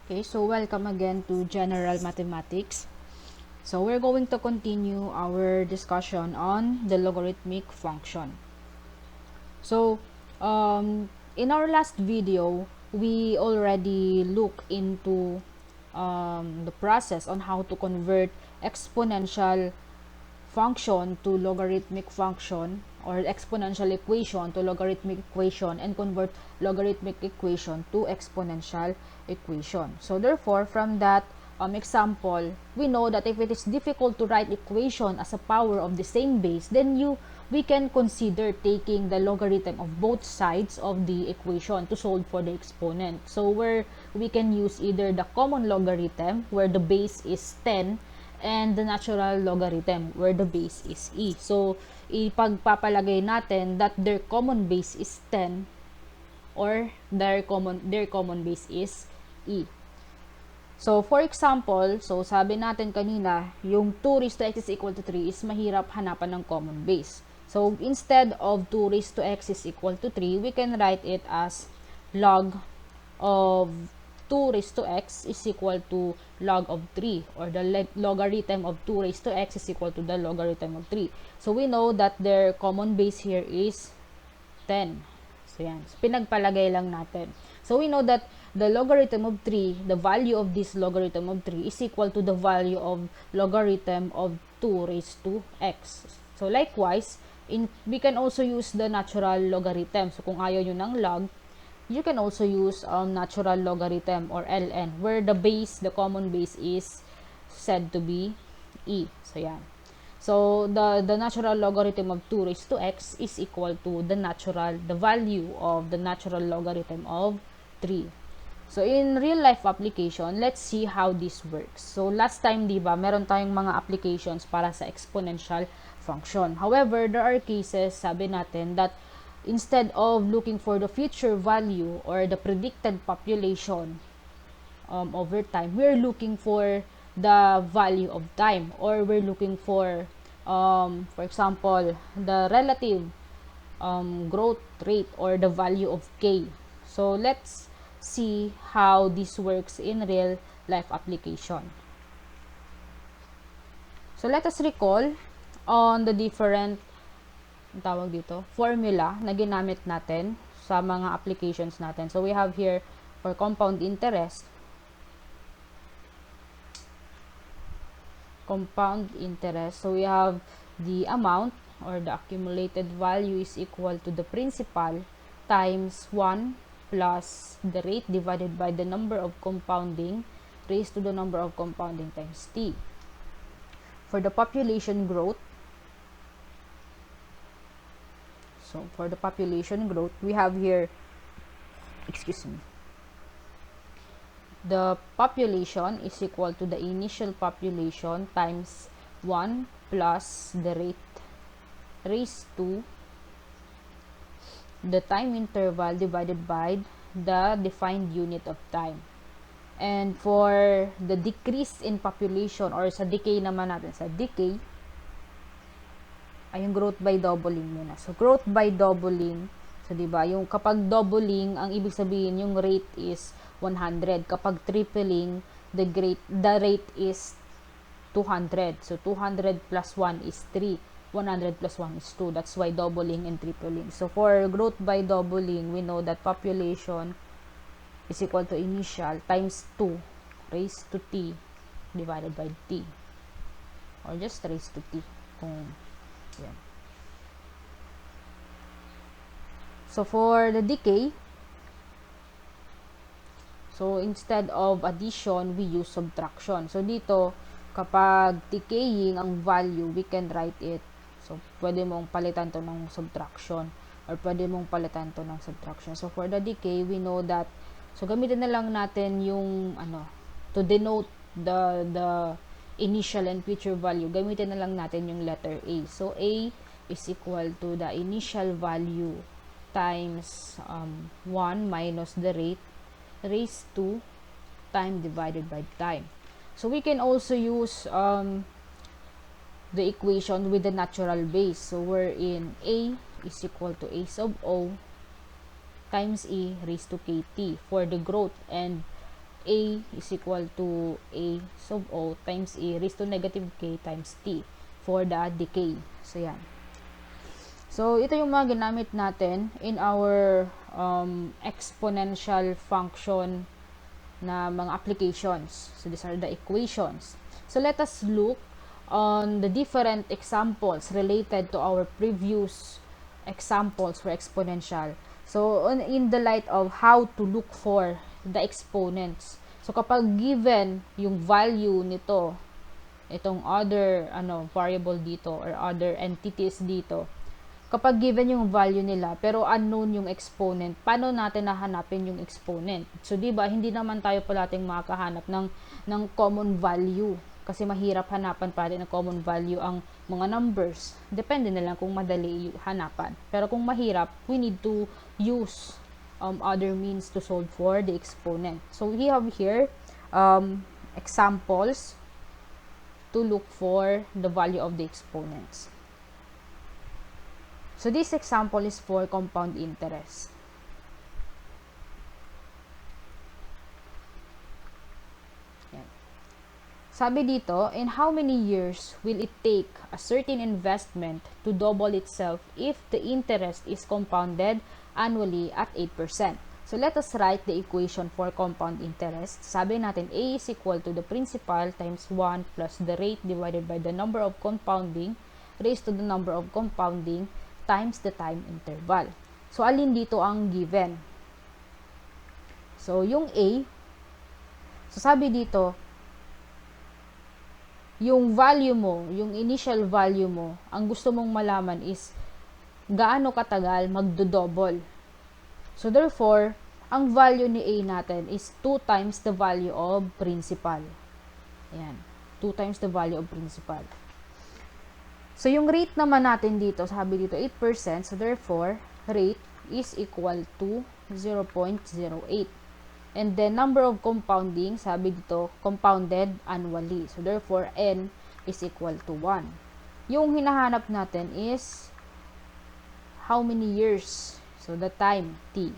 Okay, so welcome again to General Mathematics. So we're going to continue our discussion on the logarithmic function. So in our last video, we already look into the process on how to convert exponential function to logarithmic function, or exponential equation to logarithmic equation, and convert logarithmic equation to exponential equation. So therefore, from that example, we know that if it is difficult to write equation as a power of the same base, then we can consider taking the logarithm of both sides of the equation to solve for the exponent. So where we can use either the common logarithm, where the base is 10, and the natural logarithm, where the base is e. So ipagpapalagay natin that their common base is 10, or their common base is e. So for example, so sabi natin kanina, yung 2 raised to x is equal to 3 is mahirap hanapan ng common base. So instead of 2 raised to x is equal to 3, we can write it as log of 2 raised to x is equal to log of 3, or the logarithm of 2 raised to x is equal to the logarithm of 3. So we know that their common base here is 10. So yan, so, pinagpalagay lang natin. So we know that the logarithm of 3, the value of this logarithm of 3 is equal to the value of logarithm of 2 raised to x. So likewise, we can also use the natural logarithm. So kung ayaw nyo ng log, you can also use natural logarithm, or ln, where the common base is said to be e. So yan. So the natural logarithm of 2 raised to x is equal to the value of the natural logarithm of 3. So in real life application, let's see how this works. So last time, di ba, meron tayong mga applications para sa exponential function. However, there are cases, sabi natin, that instead of looking for the future value or the predicted population over time, we're looking for the value of time, or we're looking for example, the relative growth rate, or the value of k. So let's see how this works in real life application. So let us recall on the different formula na ginamit natin sa mga applications natin. So we have here for compound interest. So we have the amount, or the accumulated value, is equal to the principal times 1 plus the rate divided by the number of compounding raised to the number of compounding times t. For the population growth, we have here, the population is equal to the initial population times 1 plus the rate raised to the time interval divided by the defined unit of time. And for the decrease in population, or sa decay naman natin, sa decay, ay yung growth by doubling muna. So growth by doubling, so diba, yung kapag doubling, ang ibig sabihin yung rate is 100. Kapag tripling, the rate is 200. So 200 plus 1 is 3. 100 plus 1 is 2. That's why doubling and tripling. So for growth by doubling, we know that population is equal to initial times 2 raised to t divided by t, or just raised to t. Yan. So for the decay, so instead of addition, we use subtraction. So dito, kapag decaying ang value, we can write it. So pwede mong palitan to ng subtraction, or pwede mong palitan to ng subtraction. So for the decay, we know that, so gamitin na lang natin yung to denote the initial and future value, gamitin na lang natin yung letter A. So A is equal to the initial value times 1 minus the rate raised to time divided by time. So we can also use the equation with the natural base. So wherein A is equal to A sub O times E raised to KT for the growth, and a is equal to a sub o times a raised to negative k times t for the decay. So, yan. So, ito yung mga ginamit natin in our exponential function na mga applications. So, these are the equations. So, let us look on the different examples related to our previous examples for exponential. So, in the light of how to look for the exponents. So, kapag given yung value nito, itong other variable dito or other entities dito, kapag given yung value nila pero unknown yung exponent, paano natin nahanapin yung exponent? So, di ba, hindi naman tayo palating makakahanap ng common value kasi mahirap hanapan pa rin ng common value ang mga numbers. Depende na lang kung madali hanapan. Pero kung mahirap, we need to use other means to solve for the exponent. So, we have here examples to look for the value of the exponents. So, this example is for compound interest. Yan. Sabi dito, in how many years will it take a certain investment to double itself if the interest is compounded annually at 8%? So, let us write the equation for compound interest. Sabi natin, A is equal to the principal times 1 plus the rate divided by the number of compounding raised to the number of compounding times the time interval. So, alin dito ang given? So, yung A, so sabi dito, yung value mo, yung initial value mo, ang gusto mong malaman is gaano katagal magdo-double. So, therefore, ang value ni A natin is 2 times the value of principal. Ayan, 2 times the value of principal. So, yung rate naman natin dito, sabi dito 8%, so therefore, rate is equal to 0.08. And then, number of compounding, sabi dito, compounded annually. So, therefore, N is equal to 1. Yung hinahanap natin is how many years? So, the time, T.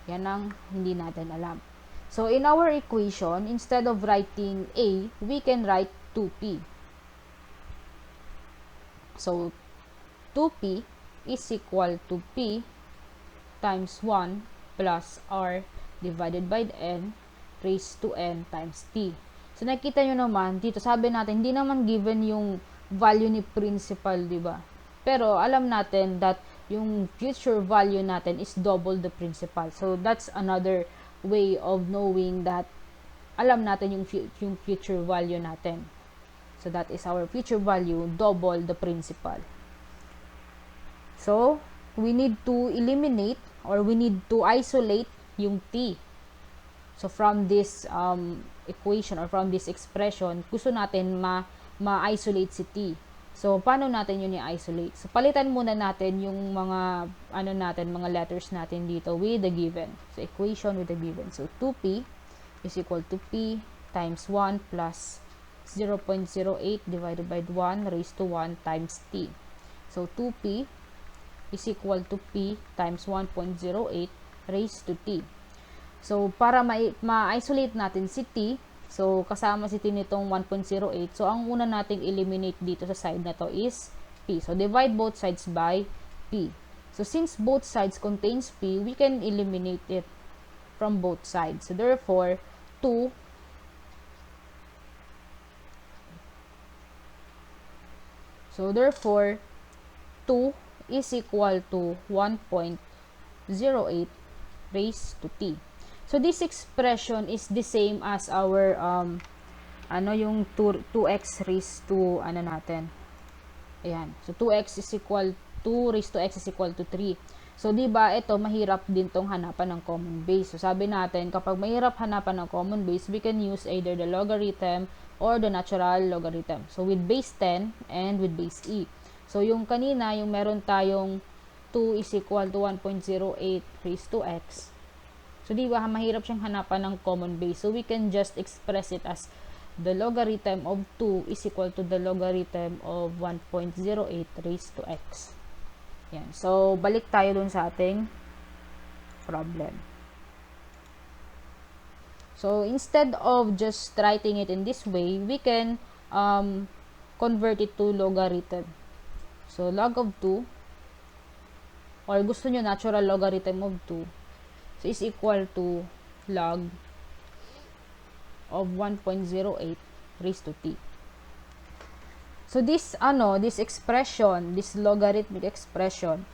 Yan ang hindi natin alam. So, in our equation, instead of writing A, we can write 2P. So, 2P is equal to P times 1 plus R divided by N raised to N times T. So, nakita nyo naman, dito sabi natin, hindi naman given yung value ni principal, di ba? Pero, alam natin that yung future value natin is double the principal. So, that's another way of knowing that alam natin yung future value natin. So, that is our future value, double the principal. So, we need to eliminate or we need to isolate yung T. So, from this equation or from this expression, gusto natin ma-isolate si T. So, paano natin yun i-isolate? So, palitan muna natin yung mga, mga letters natin dito with the given. So, equation with the given. So, 2P is equal to P times 1 plus 0.08 divided by 1 raised to 1 times T. So, 2P is equal to P times 1.08 raised to T. So, para ma-isolate natin si T, so, kasama si T nitong 1.08. So, ang una nating eliminate dito sa side na to is P. So, divide both sides by P. So, since both sides contains P, we can eliminate it from both sides. So, therefore, 2 is equal to 1.08 raised to T. So, this expression is the same as our, yung 2x raised to, natin. Ayan. So, 2x is equal to, raised to x is equal to 3. So, diba, ito, mahirap din tong hanapan ng common base. So, sabi natin, kapag mahirap hanapan ng common base, we can use either the logarithm or the natural logarithm. So, with base 10 and with base e. So, yung kanina, yung meron tayong 2 is equal to 1.08 raised to x. So, di ba, mahirap siyang hanapan ng common base. So, we can just express it as the logarithm of 2 is equal to the logarithm of 1.08 raised to x. Yan. So, balik tayo dun sa ating problem. So, instead of just writing it in this way, we can convert it to logarithm. So, log of 2, or gusto nyo natural logarithm of 2, so is equal to log of 1.08 raised to t. So, this expression, this logarithmic expression,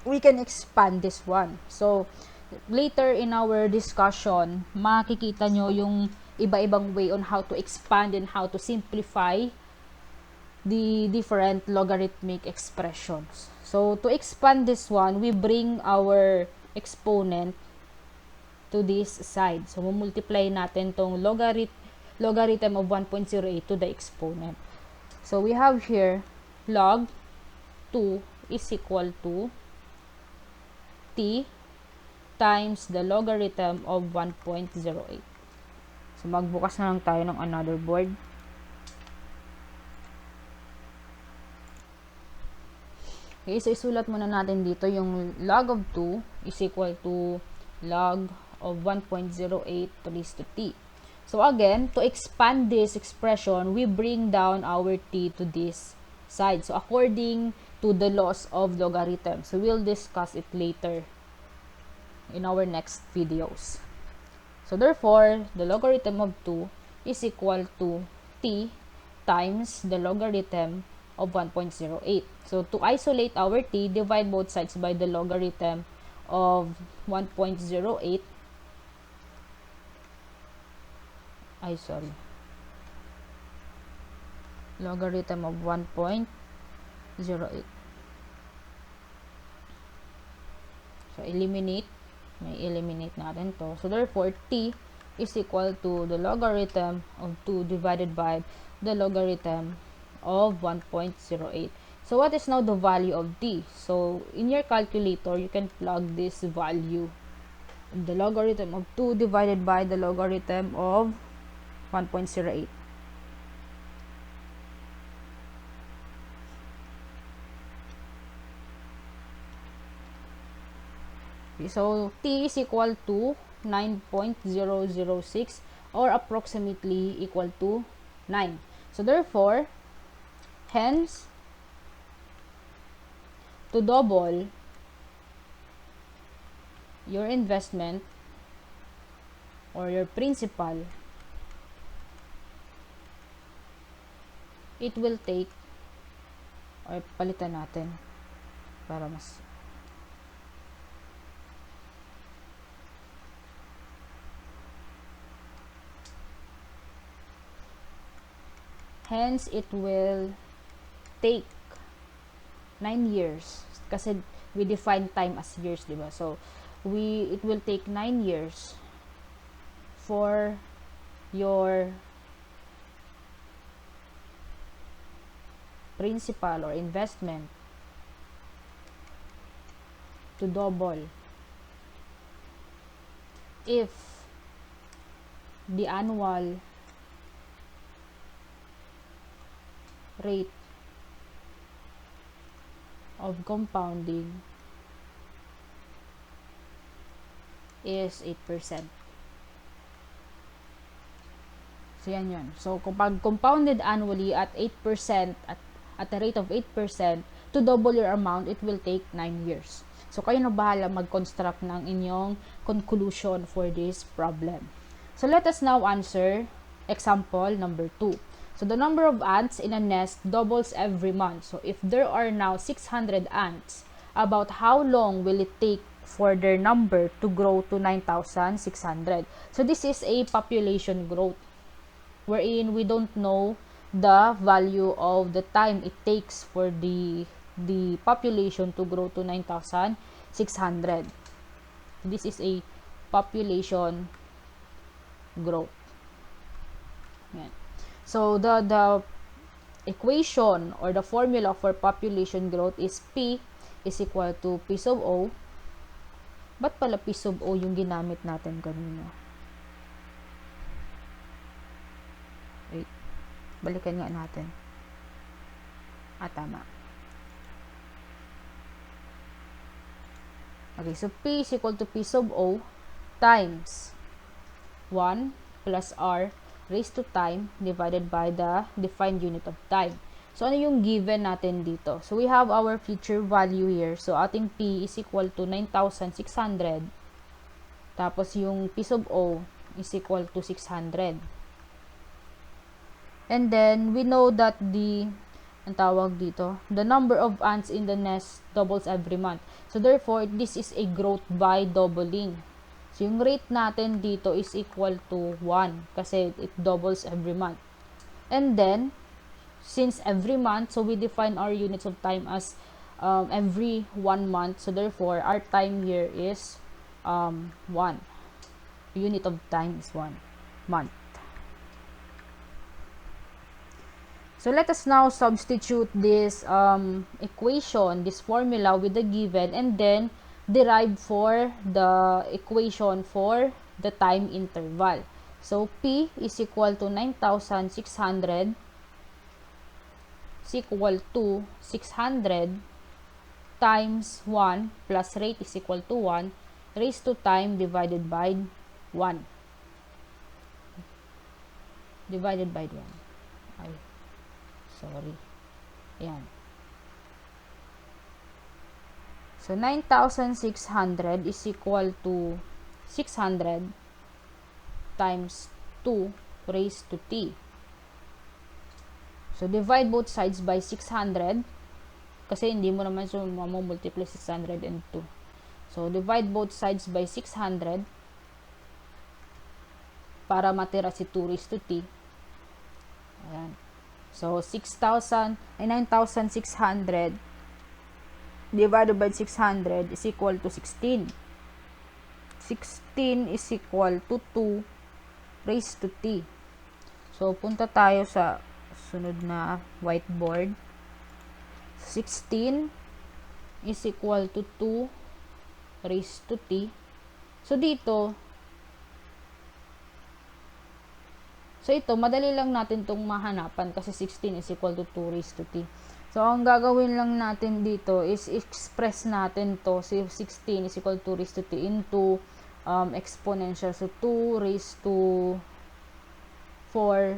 we can expand this one. So, later in our discussion, makikita nyo yung iba-ibang way on how to expand and how to simplify the different logarithmic expressions. So, to expand this one, we bring our exponent to this side. So, multiply natin tong logarithm of 1.08 to the exponent. So, we have here log 2 is equal to t times the logarithm of 1.08. So, magbukas na lang tayo ng another board. Okay, so isulat muna natin dito yung log of 2 is equal to log of 1.08 raised to t. So, again, to expand this expression, we bring down our t to this side. So, according to the laws of logarithm. So, we'll discuss it later in our next videos. So, therefore, the logarithm of 2 is equal to t times the logarithm of 1.08. So, to isolate our t, divide both sides by the logarithm of 1.08. Logarithm of 1.08. So, eliminate. May eliminate natin to. So, therefore, t is equal to the logarithm of 2 divided by the logarithm of 1.08. So, what is now the value of t? So, in your calculator, you can plug this value. The logarithm of 2 divided by the logarithm of 1.08. Okay, so, t is equal to 9.006 or approximately equal to 9. So, therefore, hence, to double your investment or your principal, it will take, or palitan natin para mas hence it will take 9 years kasi we define time as years, diba? So it will take 9 years for your principal or investment to double if the annual rate of compounding is 8%. So, yan yun. So, kapag compounded annually at 8%, at a rate of 8%, to double your amount, it will take 9 years. So, kayo na bahala mag-construct ng inyong conclusion for this problem. So, let us now answer example number 2. So, the number of ants in a nest doubles every month. So, if there are now 600 ants, about how long will it take for their number to grow to 9,600? So, this is a population growth wherein we don't know the value of the time it takes for the population to grow to 9,600. This is a population growth. Yan. So, the equation or the formula for population growth is P is equal to P sub O. Ba't pala P sub O yung ginamit natin kanina? Wait. Balikan nga natin. Tama. Okay, so P is equal to P sub O times 1 plus r raised to time divided by the defined unit of time. So, ano yung given natin dito? So, we have our future value here. So, ating P is equal to 9,600. Tapos, yung piece of O is equal to 600. And then, we know that ang tawag dito, the number of ants in the nest doubles every month. So, therefore, this is a growth by doubling. So, yung rate natin dito is equal to 1 kasi it doubles every month. And then, since every month, so we define our units of time as every 1 month. So, therefore, our time here is 1. Unit of time is 1 month. So, let us now substitute this equation, this formula with the given, and then derive for the equation for the time interval. So, P is equal to 9,600 is equal to 600 times 1 plus rate is equal to 1 raised to time divided by 1. Divided by 1. Ay. Sorry. Ayan. So, 9,600 is equal to 600 times 2 raised to t. So, divide both sides by 600 kasi hindi mo naman multiply 600 and 2. So, divide both sides by 600 para matira si 2 raised to t. Ayan. So, 9,600 divided by 600 is equal to 16. 16 is equal to 2 raised to t. So, punta tayo sa sunod na whiteboard. 16 is equal to 2 raised to t. So, dito, ito, madali lang natin itong mahanapan kasi 16 is equal to 2 raised to t. So, ang gagawin lang natin dito is express natin to. So, 16 is equal to 2 raised to t into exponential. So, 2 raised to 4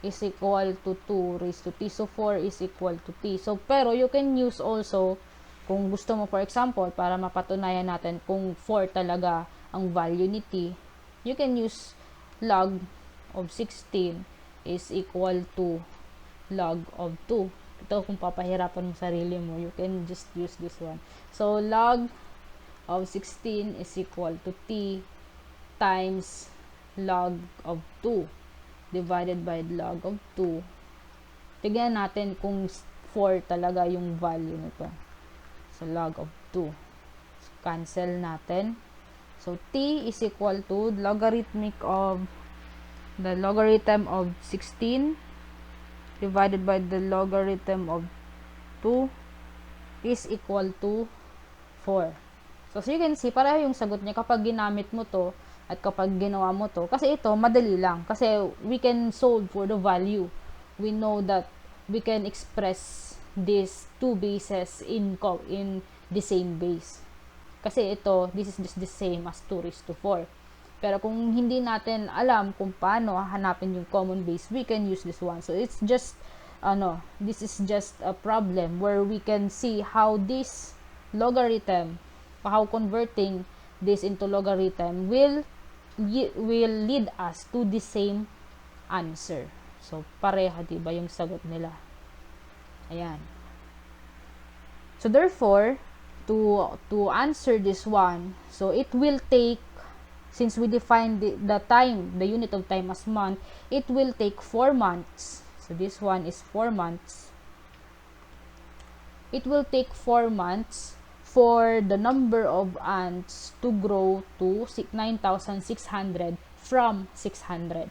is equal to 2 raised to t. So, 4 is equal to t. So, pero you can use also, kung gusto mo, for example, para mapatunayan natin kung 4 talaga ang value ni t, you can use log of 16 is equal to log of 2. Ito, kung papahirapan mo sarili mo, you can just use this one. So, log of 16 is equal to t times log of 2 divided by log of 2. Tignan natin kung 4 talaga yung value nito. So, log of 2. So, cancel natin. So, t is equal to logarithmic of the logarithm of 16 divided by the logarithm of 2 is equal to 4. So, you can see, pareho yung sagot niya kapag ginamit mo to at kapag ginawa mo to. Kasi ito, madali lang. Kasi we can solve for the value. We know that we can express these two bases in the same base. Kasi ito, this is just the same as 2 raised to 4. Pero kung hindi natin alam kung paano hanapin yung common base, we can use this one. So, it's just, this is just a problem where we can see how this logarithm, how converting this into logarithm will lead us to the same answer. So, pareha, diba, yung sagot nila. Ayan. So, therefore, to answer this one, so it will take, since we define the time, the unit of time as month, it will take 4 months. So, this one is 4 months. It will take 4 months for the number of ants to grow to 9,600 from 600.